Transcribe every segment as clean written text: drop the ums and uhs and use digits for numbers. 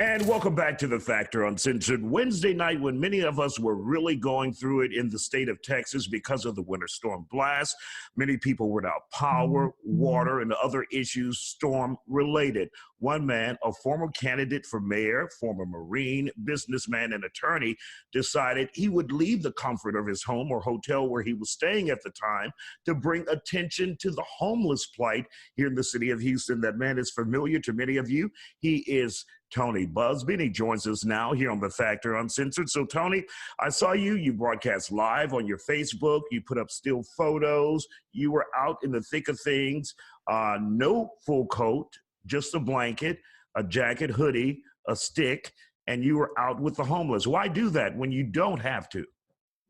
And welcome back to The Factor Uncensored. Wednesday night, when many of us were really going through it in the state of Texas because of the winter storm blast, many people were without power, water, and other issues storm related. One man, a former candidate for mayor, former Marine, businessman, and attorney, decided he would leave the comfort of his home or hotel where he was staying at the time to bring attention to the homeless plight here in the city of Houston. That man is familiar to many of you. He is Tony Buzbee, and he joins us now here on The Factor Uncensored. So, Tony, I saw you broadcast live on your Facebook. You put up still photos. You were out in the thick of things. No full coat, just a blanket, a jacket, hoodie, a stick, and you were out with the homeless. Why do that when you don't have to?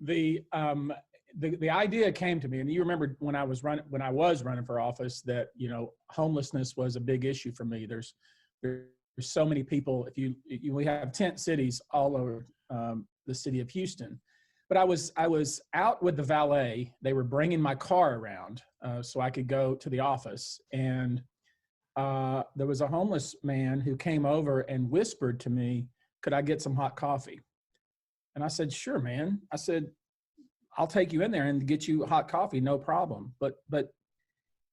The idea came to me, and you remember when I was running for office that, homelessness was a big issue for me. There's so many people. We have tent cities all over the city of Houston, but I was out with the valet. They were bringing my car around so I could go to the office, and there was a homeless man who came over and whispered to me, "Could I get some hot coffee?" And I said, "Sure, man." I said, "I'll take you in there and get you hot coffee, no problem." But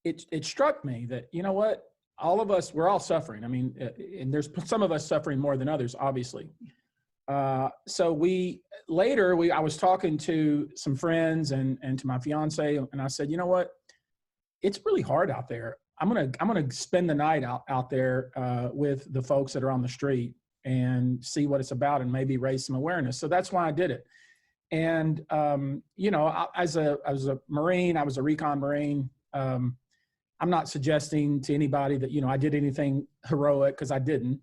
it struck me that, you know what? All of us, we're all suffering. I mean, and there's some of us suffering more than others, obviously. So I was talking to some friends and to my fiance, and I said, you know what? It's really hard out there. I'm gonna spend the night out there with the folks that are on the street and see what it's about and maybe raise some awareness. So that's why I did it. And as a Marine, I was a recon Marine. I'm not suggesting to anybody that, I did anything heroic, because I didn't.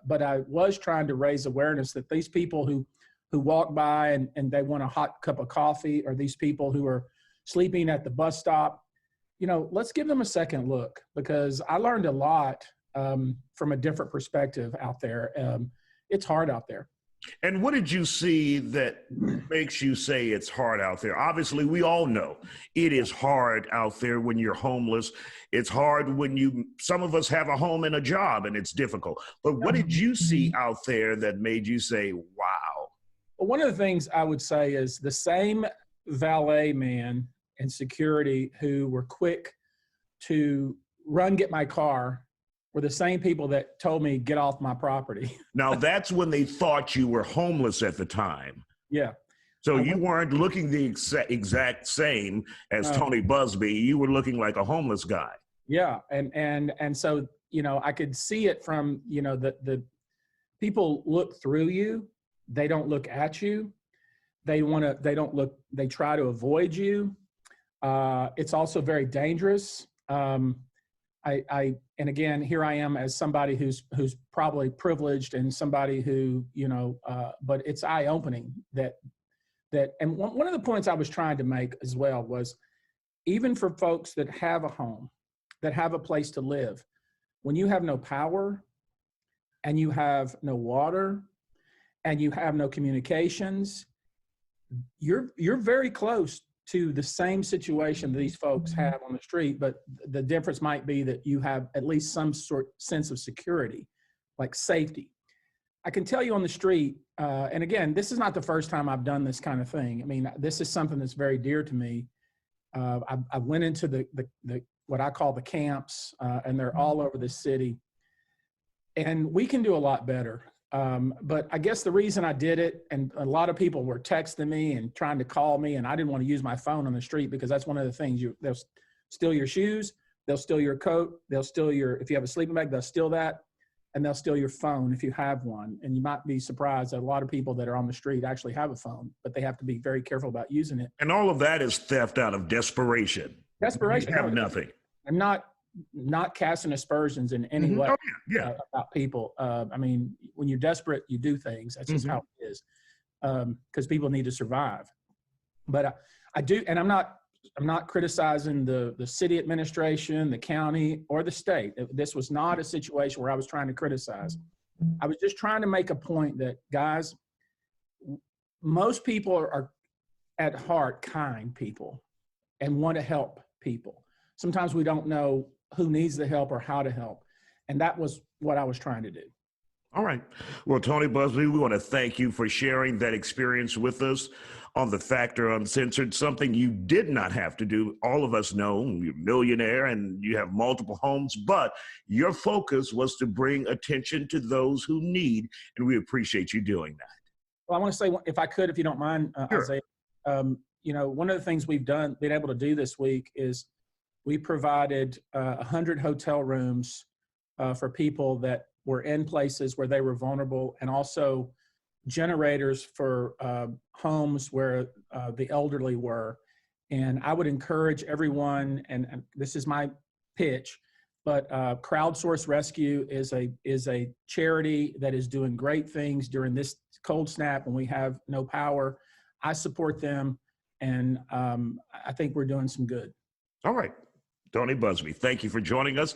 But I was trying to raise awareness that these people who walk by and they want a hot cup of coffee, or these people who are sleeping at the bus stop, let's give them a second look, because I learned a lot from a different perspective out there. It's hard out there. And what did you see that makes you say it's hard out there? Obviously, we all know it is hard out there when you're homeless. It's hard when some of us have a home and a job, and it's difficult. But what did you see out there that made you say, wow? Well, one of the things I would say is the same valet man and security who were quick to get my car were the same people that told me, get off my property. Now, that's when they thought you were homeless at the time. Yeah. So you weren't looking the exact same as Tony Buzbee. You were looking like a homeless guy. Yeah. And so, I could see it from, the people look through you. They don't look at you. They try to avoid you. It's also very dangerous. And again, here I am as somebody who's probably privileged and somebody who, but it's eye-opening and one of the points I was trying to make as well was, even for folks that have a home, that have a place to live, when you have no power and you have no water and you have no communications, you're very close to the same situation these folks have on the street, but the difference might be that you have at least some sense of security, like safety. I can tell you on the street, and again, this is not the first time I've done this kind of thing. I mean, this is something that's very dear to me. I went into the what I call the camps, and they're all over the city, and we can do a lot better. But I guess the reason I did it, and a lot of people were texting me and trying to call me, and I didn't want to use my phone on the street, because that's one of the things. They'll steal your shoes, they'll steal your coat, they'll steal if you have a sleeping bag, they'll steal that, and they'll steal your phone if you have one. And you might be surprised that a lot of people that are on the street actually have a phone, but they have to be very careful about using it. And all of that is theft out of desperation. Desperation. You have nothing. I'm not casting aspersions in any way about people. I mean, when you're desperate, you do things. That's just how it is, because people need to survive. But I do, and I'm not criticizing the city administration, the county, or the state. This was not a situation where I was trying to criticize. I was just trying to make a point that, guys, most people are at heart kind people and want to help people. Sometimes we don't know who needs the help or how to help. And that was what I was trying to do. All right. Well, Tony Buzbee, we want to thank you for sharing that experience with us on the Factor Uncensored, something you did not have to do. All of us know you're a millionaire and you have multiple homes, but your focus was to bring attention to those who need, and we appreciate you doing that. Well, I want to say, if I could, if you don't mind, Sure. Isaiah, one of the things we've been able to do this week is we provided 100 hotel rooms for people that were in places where they were vulnerable, and also generators for homes where the elderly were. And I would encourage everyone, and this is my pitch, but Crowdsource Rescue is a charity that is doing great things during this cold snap when we have no power. I support them, and I think we're doing some good. All right. Tony Buzbee, thank you for joining us.